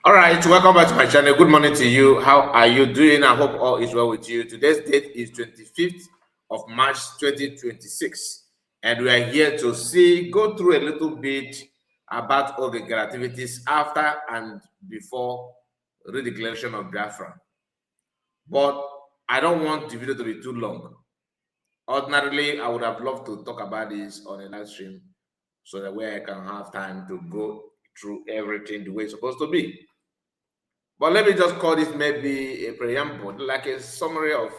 All right, welcome back to my channel. Good morning to you. How are you doing? I hope all is well with you. Today's date is 25th of March 2026, and we are here to go through a little bit about all the activities after and before redeclaration of Biafra. But I don't want the video to be too long. Ordinarily, I would have loved to talk about this on a live stream so that way I can have time to go through everything the way it's supposed to be. But let me just call this maybe a preamble, like a summary of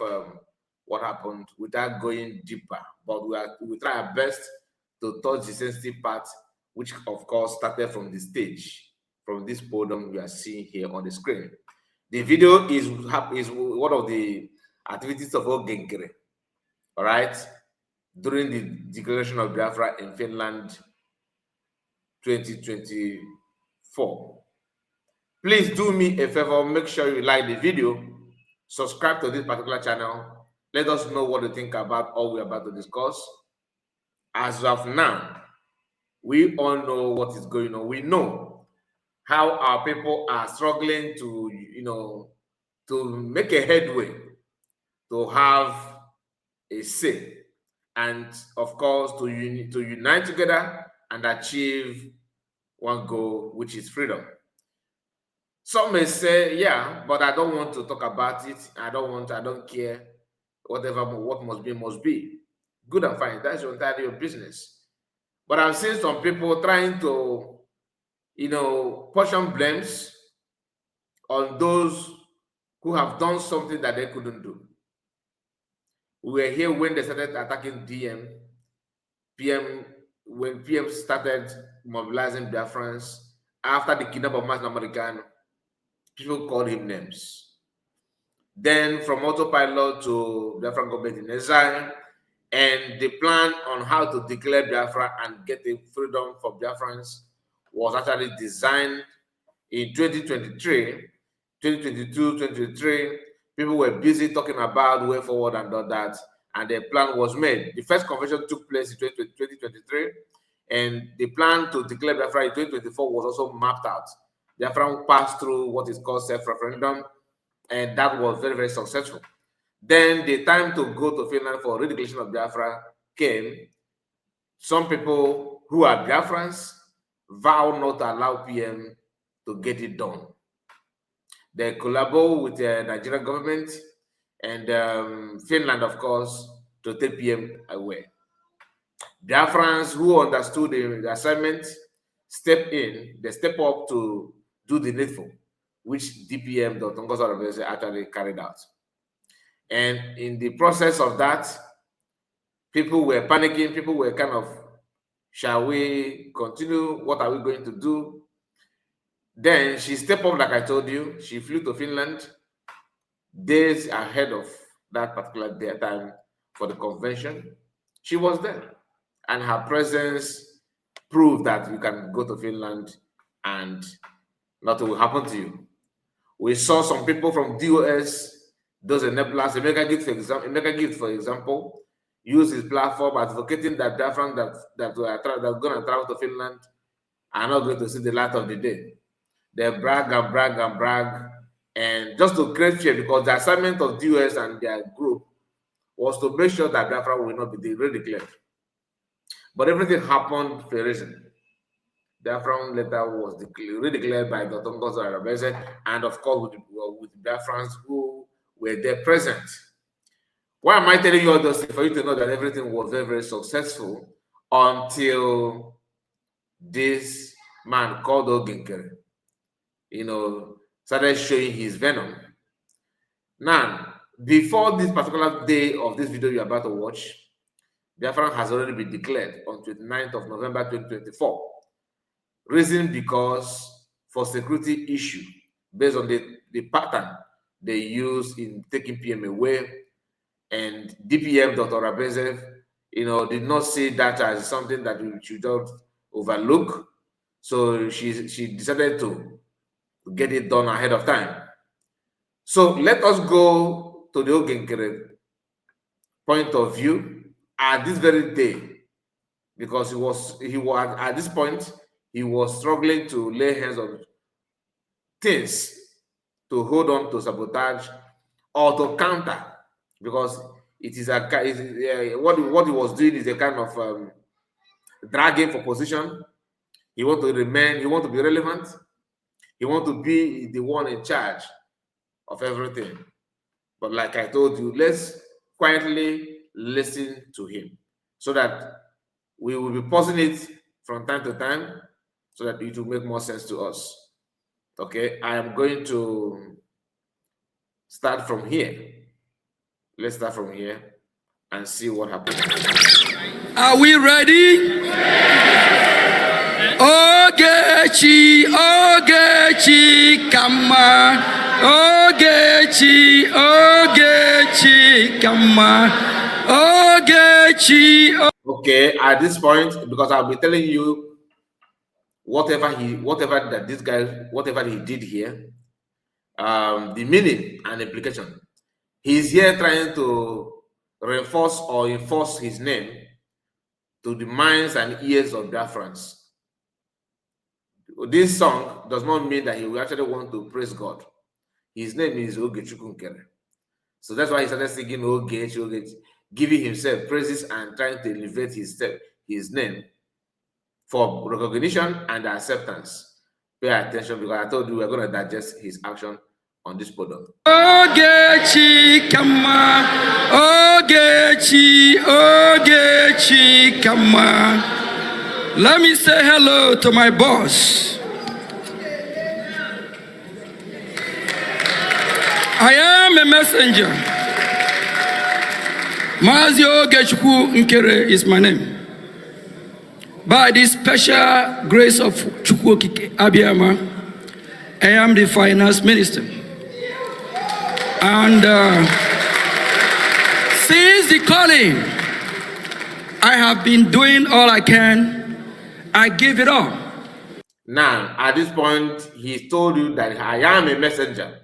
what happened without going deeper. But we try our best to touch the sensitive part, which of course started from the stage, from this podium we are seeing here on the screen. The video is one of the activities of Nkere, all right, during the declaration of Biafra in Finland 2024. Please do me a favor, make sure you like the video, subscribe to this particular channel, let us know what you think about all we're about to discuss. As of now, we all know what is going on. We know how our people are struggling to, to make a headway, to have a say, and of course, to unite together and achieve one goal, which is freedom. Some may say, yeah, but I don't want to talk about it. I don't care. What must be, must be. Good and fine. That's entirely your business. But I've seen some people trying to, portion blames on those who have done something that they couldn't do. We were here when they started attacking PM, when PM started mobilizing Biafrans after the kidnap of Martin American. People called him names. Then from autopilot to Biafra government in exile, and the plan on how to declare Biafra and get the freedom for Biafrans was actually designed in 2023, 2022, 2023. People were busy talking about way forward and all that, and the plan was made. The first convention took place in 2023, and the plan to declare Biafra in 2024 was also mapped out. Biafra passed through what is called self-referendum, and that was very, very successful. Then the time to go to Finland for redeclaration of Biafra came. Some people who are Biafrans vow not to allow PM to get it done. They collaborate with the Nigerian government and Finland, of course, to take PM away. Biafrans who understood the assignment step in, they step up to do the needful, which DPM, Dr. Ngozi actually carried out. And in the process of that, people were panicking, people were kind of, shall we continue? What are we going to do? Then she stepped up, like I told you, she flew to Finland days ahead of that particular day time for the convention. She was there, and her presence proved that you can go to Finland and nothing will happen to you. We saw some people from DOS, those enablers, Emeka Gift, for example, use his platform advocating that Biafran that are going to travel to Finland are not going to see the light of the day. They brag and brag and brag, and just to create fear, because the assignment of DOS and their group was to make sure that Biafra will not be redeclared. But everything happened for a reason. Biafran letter was redeclared by Dr. Ngozi, and of course with Biafrans who were there present. Why am I telling you all those things? For you to know that everything was very, very successful until this man called Nkere, started showing his venom. Now, before this particular day of this video you're about to watch, Biafran has already been declared on 29th of November 2024. Reason because for security issue, based on the pattern they use in taking PM away, and DPM, Dr. Rabezev, did not see that as something that we should not overlook. So she decided to get it done ahead of time. So let us go to the Nkere point of view at this very day, because he was at this point, he was struggling to lay hands on things to hold on to Sabotage or to counter, because it is what he was doing is a kind of dragging for position. He want to remain, he want to be relevant, he want to be the one in charge of everything. But like I told you, let's quietly listen to him so that we will be pausing it from time to time so that it will make more sense to us. Okay, I am going to start from here. Let's start from here and see what happens. Are we ready? Ogechi, Ogechi, come on. Ogechi, Ogechi, come on. Ogechi. Okay, at this point, because I'll be telling you whatever he did here, the meaning and implication. He's here trying to reinforce or enforce his name to the minds and ears of Biafrans. This song does not mean that he will actually want to praise God. His name is Nkere. So that's why he started singing Ogechi, giving himself praises and trying to elevate his name for recognition and acceptance. Pay attention, because I told you we're going to digest his action on this product. Ogechi, come on. Ogechi, Ogechi, come on. Let me say hello to my boss. I am a messenger. Mazio Ogechukwu Nkere is my name. By the special grace of Chukwu Abiyama, I am the finance minister. And since the calling, I have been doing all I can. I give it all. Now, at this point, he told you that I am a messenger.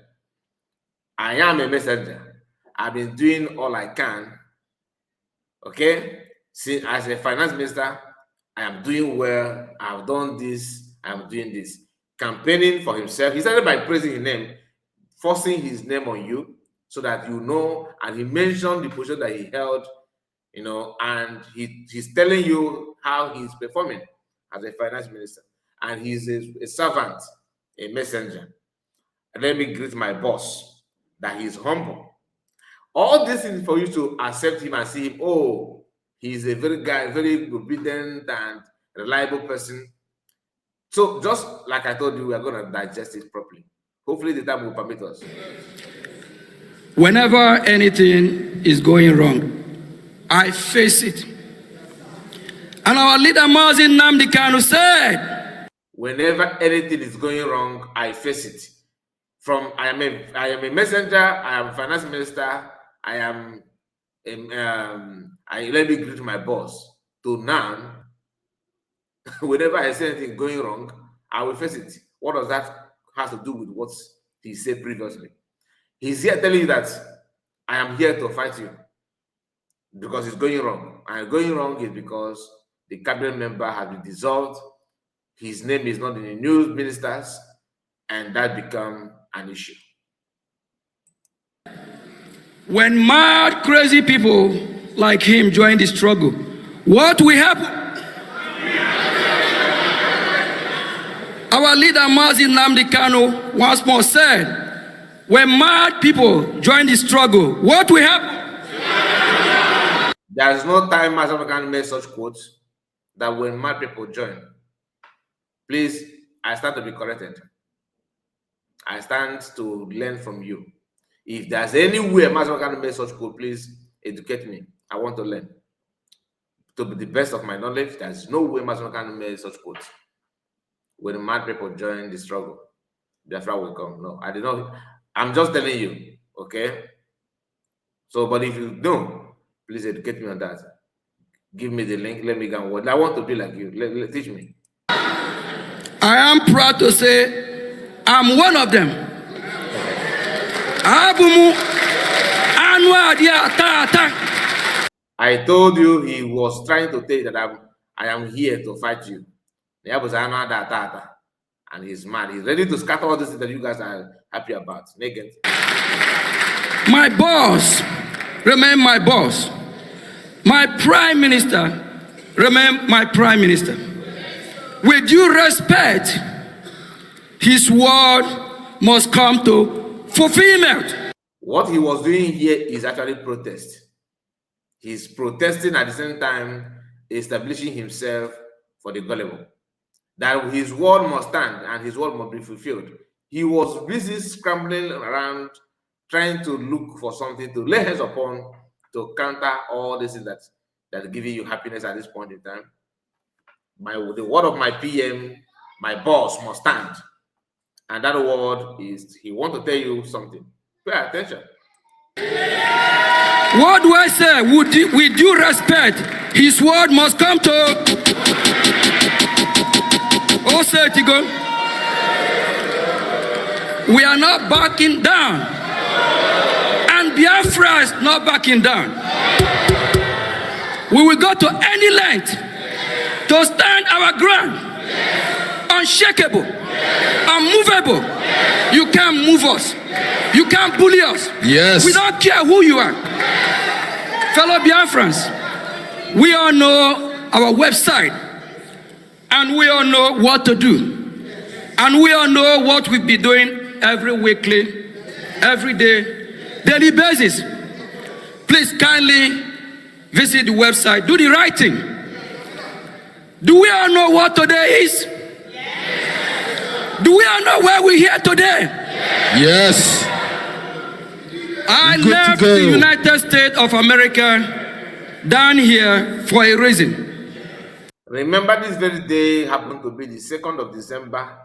I am a messenger. I've been doing all I can. Okay? See, as a finance minister, I am doing well. I've done this. I'm doing this. Campaigning for himself. He started by praising his name, forcing his name on you so that you know. And he mentioned the position that he held, you know, and he's telling you how he's performing as a finance minister. And he's a servant, a messenger. And let me greet my boss, that he's humble. All this is for you to accept him and see him. Oh, he's a very obedient and reliable person. So just like I told you, we are going to digest it properly. Hopefully the time will permit us. Whenever anything is going wrong, I face it. And our leader Mazin Nnamdi Kanu said, whenever anything is going wrong, I face it. From I am a messenger, I am a finance minister, let me greet my boss, to now, whenever I see anything going wrong, I will face it. What does that have to do with what he said previously? He's here telling you that I am here to fight you because it's going wrong. And going wrong is because the cabinet member has been dissolved. His name is not in the news ministers, and that become an issue. When mad, crazy people like him join the struggle, what will happen? Our leader Mazin Nnamdi Kanu once more said, when mad people join the struggle, what will happen? There is no time Mazin can make such quotes that when mad people join. Please, I stand to be corrected. I stand to learn from you. If there's any way Mazin can make such quote, please educate me. I want to learn. To the best of my knowledge, there's no way Mazin can make such quotes. When mad people join the struggle, Biafra will come. No, I did not. I'm just telling you, okay? So, but if you know, please educate me on that. Give me the link. Let me go and watch. I want to be like you. Teach me. I am proud to say I'm one of them. I told you he was trying to tell you that I am here to fight you. and he's mad. He's ready to scatter all this things that you guys are happy about. Naked. My boss remain my boss. My prime minister remain my prime minister. With due respect, his word must come to fulfillment. What he was doing here is actually protest. He's protesting at the same time establishing himself for the gullible. That his word must stand and his word must be fulfilled. He was busy scrambling around trying to look for something to lay hands upon to counter all this things that are giving you happiness at this point in time. The word of my PM, my boss, must stand. And that word is, he wants to tell you something. Pay attention. What do I say? With due respect, his word must come to... Oh, say it again. We are not backing down. And Biafra is not backing down. We will go to any length to stand our ground. Unshakable, unmovable. You can't move us. You can't bully us. Yes. We don't care who you are. Fellow Biafrans, we all know our website, and we all know what to do. And we all know what we'll be doing every weekly, every day, daily basis. Please kindly visit the website, do the right thing. Do we all know what today is? Do we all know where we're here today? Yes. I left the United States of America down here for a reason. Remember, this very day happened to be the 2nd of December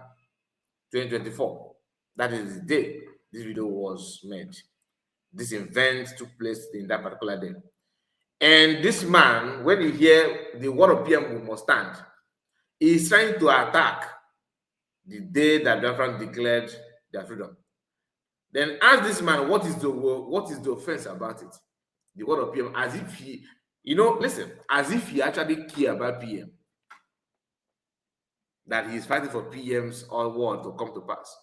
2024. That is the day this video was made. This event took place in that particular day. And this man, when you hear the word of PM must stand, is trying to attack the day that Biafra declared their freedom. Then ask this man, what is the offense about it? The word of PM, as if he, listen, as if he actually care about PM. That he's fighting for PM's all word to come to pass.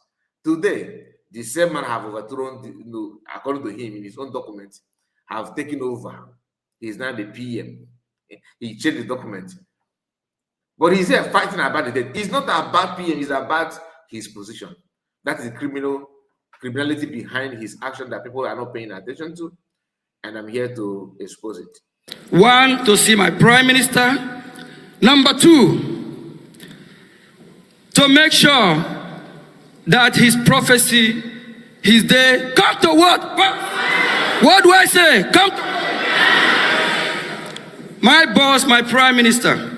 Today, the same man have overthrown, according to him in his own document, have taken over. He's now the PM. He changed the document. But he's here fighting about the dead. It's not about PM, it's about his position. That is the criminality behind his action that people are not paying attention to. And I'm here to expose it. One, to see my prime minister. Number two, to make sure that his prophecy, his day, come to what? What do I say? Come to my boss, my prime minister.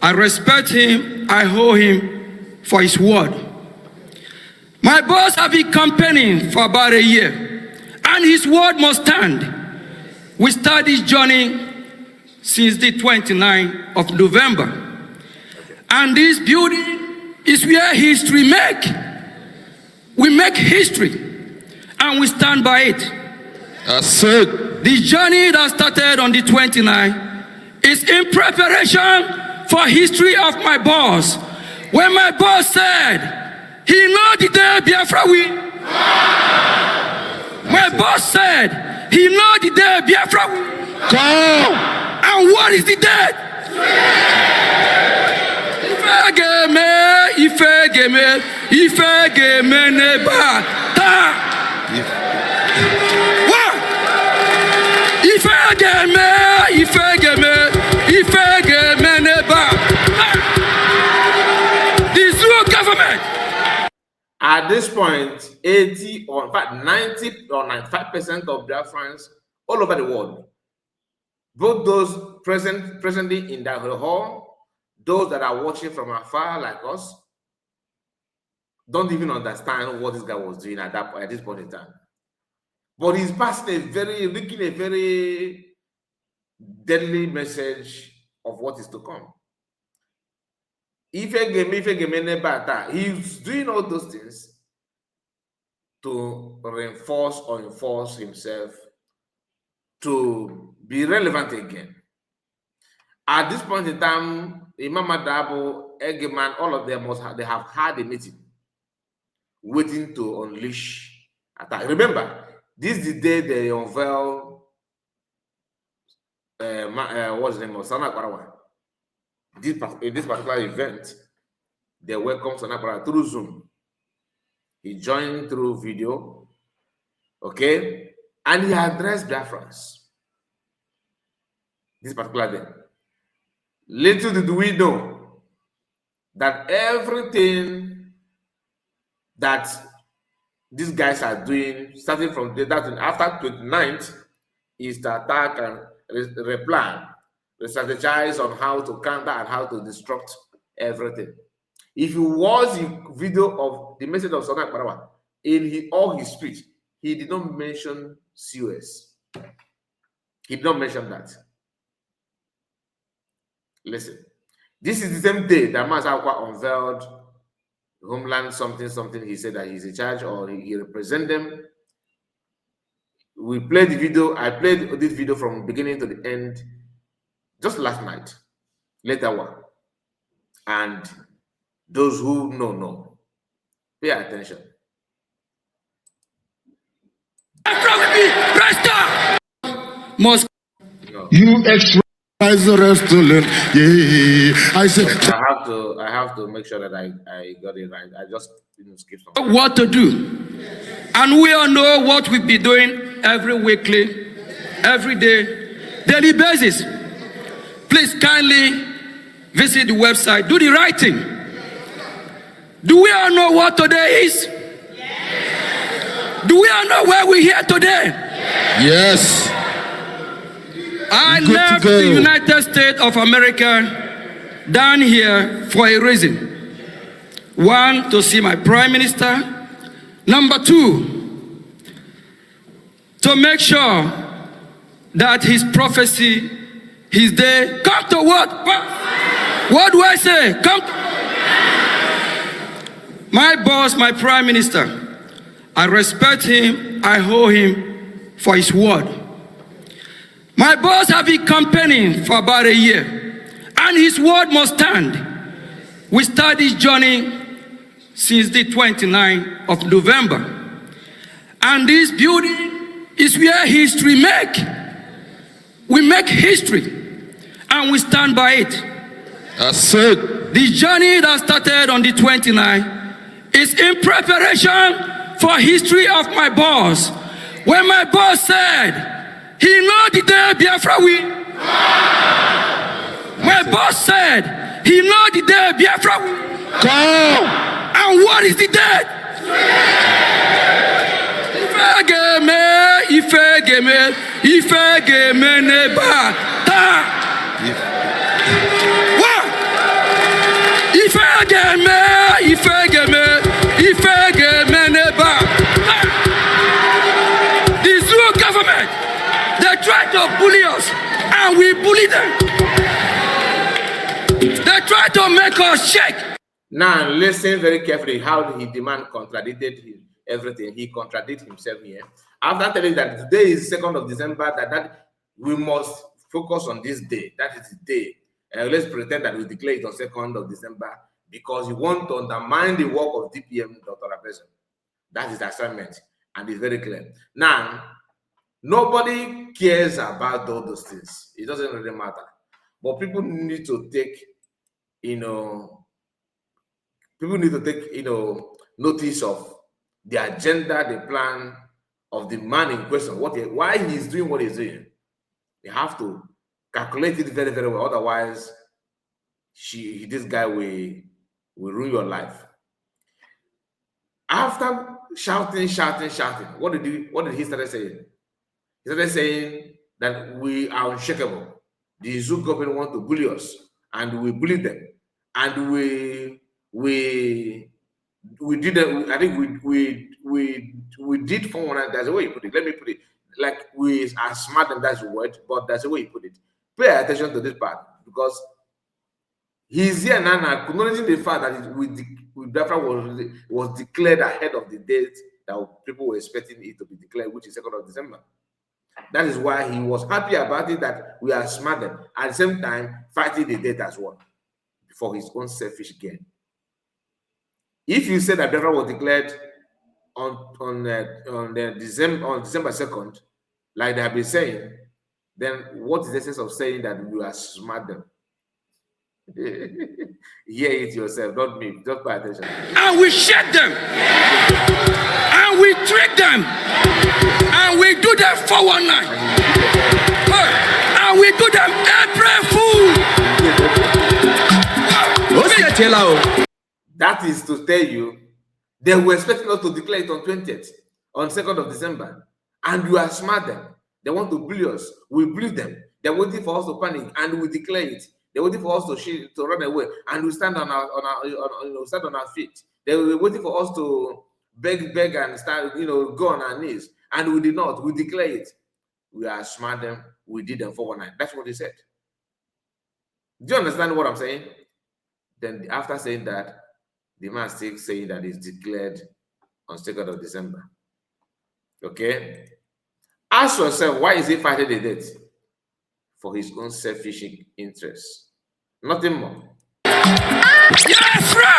I respect him. I owe him for his word. My boss has been campaigning for about a year, and his word must stand. We start this journey since the 29th of November. And this building is where history make. We make history, and we stand by it. That's it. The journey that started on the 29th is in preparation for history of my boss. When my boss said, he know the day Biafra will. My boss said, he know the day Biafra will. Come. And what is the date? Ifegeme neba ta. What? Ifegeme neba. The Zulu government. At this point, 80 or in fact 90 or 95% of Biafrans all over the world, both those presently in that hall, those that are watching from afar like us, don't even understand what this guy was doing at this point in time. But he's passing leaking a very deadly message of what is to come. He's doing all those things to reinforce or enforce himself to be relevant again. At this point in time, Imam Adabo, Egeman, all of them they have had a meeting waiting to unleash attack. Remember, this is the day they unveil what's the name of Sana Kwarawa. In this particular event, they welcome Sana Kwarawa through Zoom. He joined through video, okay, and he addressed Biafrans this particular day. Little did we know that everything that these guys are doing, starting from after 29th, is to attack and replan, strategize on how to counter and how to disrupt everything. If you watch the video of the message of Sana Kwarawa in all his speech, he did not mention COS. He did not mention that. Listen, this is the same day that Masakwa unveiled Homeland something. He said that he's in charge or he represents them. We played the video. I played this video from beginning to the end just last night, later one. And those who know, pay attention. Must You exercise the restaurant. Yeah. I said. I have to make sure that I got it right. I just didn't skip something. what to do. And we all know what we be doing every weekly, every day, daily basis. Please kindly visit the website. Do the right thing. Do we all know what today is? Yes. Do we all know where we're here today? Yes. I left the United States of America down here for a reason. One, to see my prime minister. Number two, to make sure that his prophecy, his day, come to what? What do I say? Come to my boss, my prime minister. I respect him. I owe him for his word. My boss have been campaigning for about a year, and his word must stand. We start this journey since the 29th of November. And this building is where history make. We make history, and we stand by it. That's it. The journey that started on the 29th is in preparation for history of my boss. When my boss said, he know the day Biafra win. My boss said, he know the day Biafra win. Come. And what is the day? Ife game neba ta. What? Ife game neba. The Zulu government, they try to bully us, and we bully them. They try to make us shake. Now, listen very carefully how he contradicted everything. He contradicted himself here. After telling that today is 2nd of December, that we must focus on this day. That is the day. Let's pretend that we declare it on 2nd of December because you want to undermine the work of DPM, Dr. Abezo. That is the assignment, and it's very clear. Now, nobody cares about all those things. It doesn't really matter. But people need to take, notice of the agenda, the plan of the man in question, why he's doing what he's doing. You have to calculate it very, very well. Otherwise, this guy will ruin your life. After shouting, what did he start saying? He started saying that we are unshakable. The Zoo government want to bully us, and we bully them, and we did it. I think we did for one. That's the way you put it. Let me put it like we are smart, and that's the word, but that's the way you put it. Pay attention to this part because he's here now, acknowledging the fact that Biafra was declared ahead of the date that people were expecting it to be declared, which is 2nd of December. That is why he was happy about it, that we are smarter. At the same time, fighting the debt as well for his own selfish gain. If you say that Biafra was declared on December 2nd, like they have been saying, then what is the sense of saying that we are smarter? Hear it yourself, not me. Just pay attention. And we shake them, and we trick them, and we do them 419, and we do them April Fool. That is to tell you, they were expecting us to declare it on 20th, on 2nd of December, and you are smarter. They want to bully us. We bully them. They're waiting for us to panic, and we declare it. They're waiting for us to run away, and we stand on our feet. They were waiting for us to beg and start, go on our knees, and we did not. We declare it. We are smarter. We did them 419. That's what he said. Do you understand what I'm saying? Then after saying that, the man still saying that it's declared on 2nd of December. Okay? Ask yourself, why is he fighting the debt? For his own selfish interests. Nothing more. Biafra!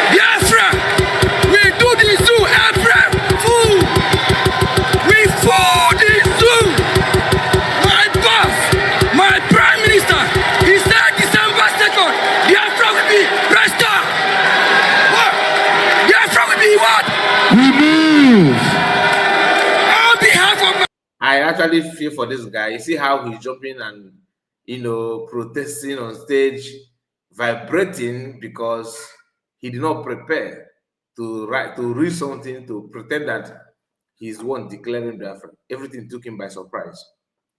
Biafra! We do the zoo every fool! We fool the zoo! My boss, my prime minister, he said December 2nd, Biafra will be restored! What? Biafra will be what? Remove. On behalf of I actually feel for this guy. You see how he's jumping and, protesting on stage, vibrating because he did not prepare to read something, to pretend that he's the one declaring Biafra. Everything took him by surprise.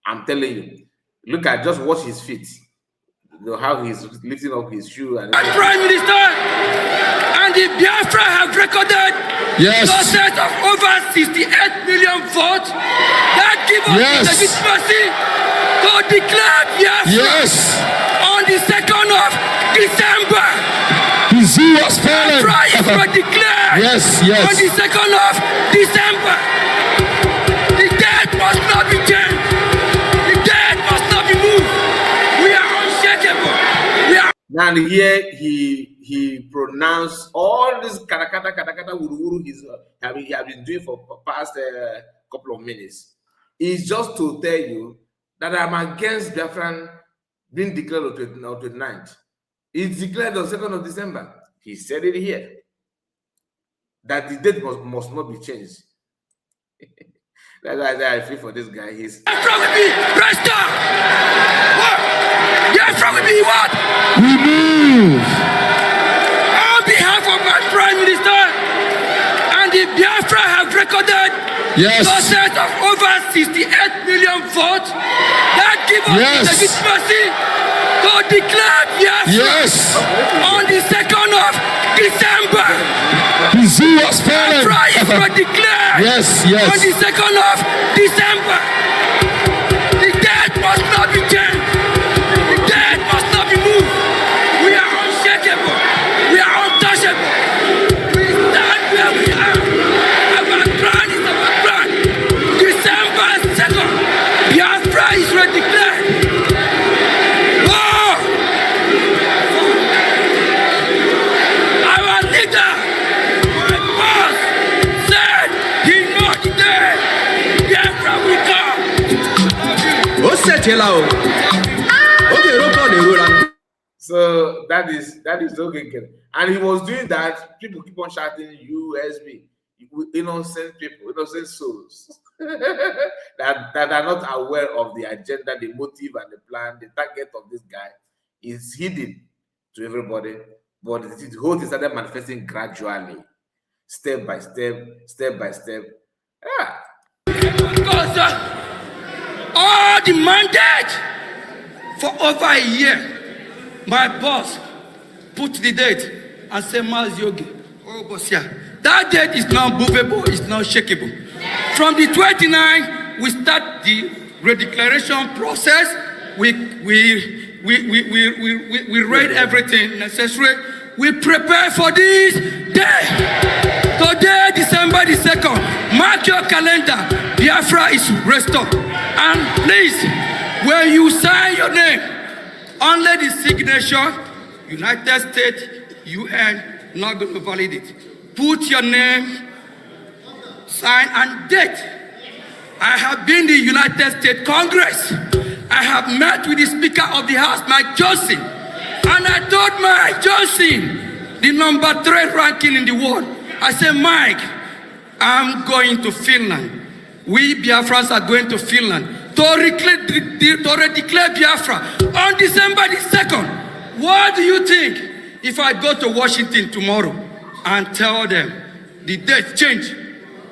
I'm telling you, look at, just watch his feet. How he's lifting up his shoe. And Prime Minister and the Biafra have recorded losses of over 68 million votes that give us legitimacy to declare Biafra on the 2nd of December. The zoo was fallen. Biafra is declared on the 2nd of December. The debt must not be changed. The debt must not be moved. We are unshakable. And here he pronounced all this katakata wuru he have been doing for past couple of minutes. It's just to tell you that I'm against Biafran being declared on 29th. It's declared on 2nd of December. He said it here. That the date must not be changed. That's why I feel for this guy. He's Biafra will be restored. What? Biafra will be what? Remove. On behalf of my Prime Minister and the Biafra have recorded losses of over 68 million votes that give us legitimacy to declare Biafra on the 2nd of December. The zoo was fallen. Biafra is declared on the 2nd of December. The debt must not be changed. The debt must not be moved. We are unshakable. We are untouchable. We stand where we are. Our plan is our plan. December 2nd, Biafra is declared. Oh! Our leader, my boss, said he knows the day. Biafra will come. So that is okay. And he was doing that. People keep on shouting USB. Innocent people, innocent souls that are not aware of the agenda, the motive, and the plan. The target of this guy is hidden to everybody, but the whole thing started manifesting gradually, step by step. Because all the mandate for over a year, my boss put the date and said, Mas Yogi, that date is not movable, it's not shakeable. From the 29th, we start the redeclaration process. We read everything necessary. We prepare for this day. Today, December the 2nd, mark your calendar. Biafra is restored. And please, when you sign your name, only the signature, United States, UN, not going to validate it. Put your name, sign, and date. I have been the United States Congress. I have met with the Speaker of the House, Mike Johnson. And I told Mike Johnson, the number 3 ranking in the world, I said, Mike, I'm going to Finland. We Biafrans are going to Finland to declare Biafra on December the 2nd. What do you think if I go to Washington tomorrow and tell them the date change?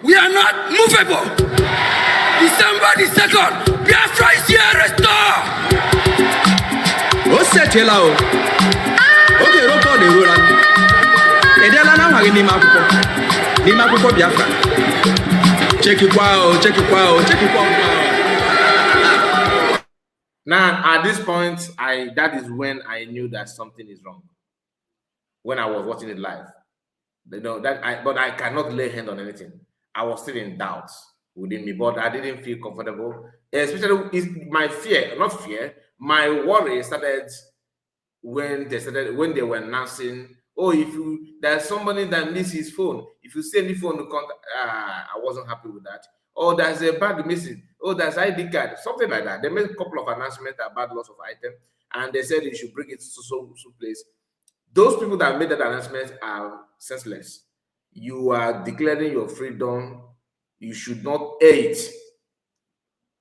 We are not movable. December the 2nd, Biafra is here restored. O setela o. O ke roko de rora. Edela na hwage ni makuko. Ni makuko Biafra. Check it wow, check it wow, check it wow. Now, at this point, that is when I knew that something is wrong. When I was watching it live, but I cannot lay hand on anything. I was still in doubt within me, but I didn't feel comfortable. Especially my fear, not fear, my worry started when they were announcing, oh, there's somebody that missed his phone. If you send the phone to contact, I wasn't happy with that. Oh, there's a bag missing. Oh, there's ID card, something like that. They made a couple of announcements about loss of items, and they said you should bring it to some place. Those people that made that announcement are senseless. You are declaring your freedom. You should not aid.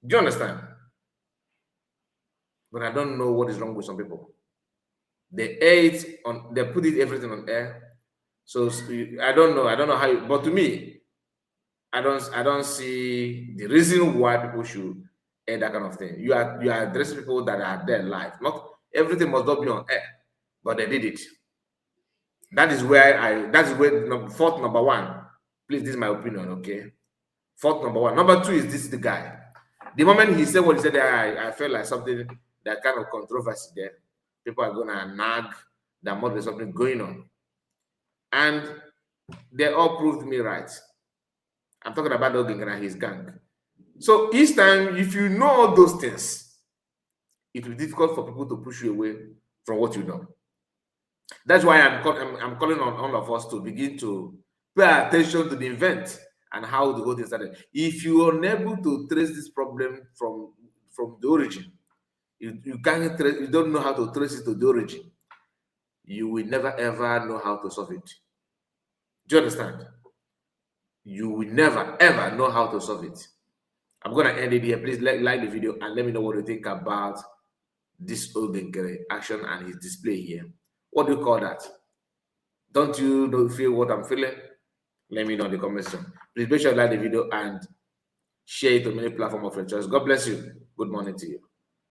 Do you understand? But I don't know what is wrong with some people. They put everything on air. So I don't know how. But to me, I don't see the reason why people should aid that kind of thing. You are addressing people that are there live. Not everything must not be on air, but they did it. That is where fourth number one. Please, this is my opinion, okay? Fourth number one. Number two is the guy. The moment he said what he said, I felt like something, that kind of controversy there. People are gonna nag. There must be something going on. And they all proved me right. I'm talking about Nkere and his gang. So each time, if you know all those things, it will be difficult for people to push you away from what you know. That's why I'm calling on all of us to begin to pay attention to the event and how the whole thing started. If you are unable to trace this problem from the origin, you don't know how to trace it to the origin, you will never ever know how to solve it. Do you understand? You will never ever know how to solve it. I'm gonna end it here. Please like the video and let me know what you think about this old Nkere action and his display here. What do you call that? Don't you feel what I'm feeling? Let me know in the comment section. Please make sure you like the video and share it on many platforms of your choice. God bless you. Good morning to you.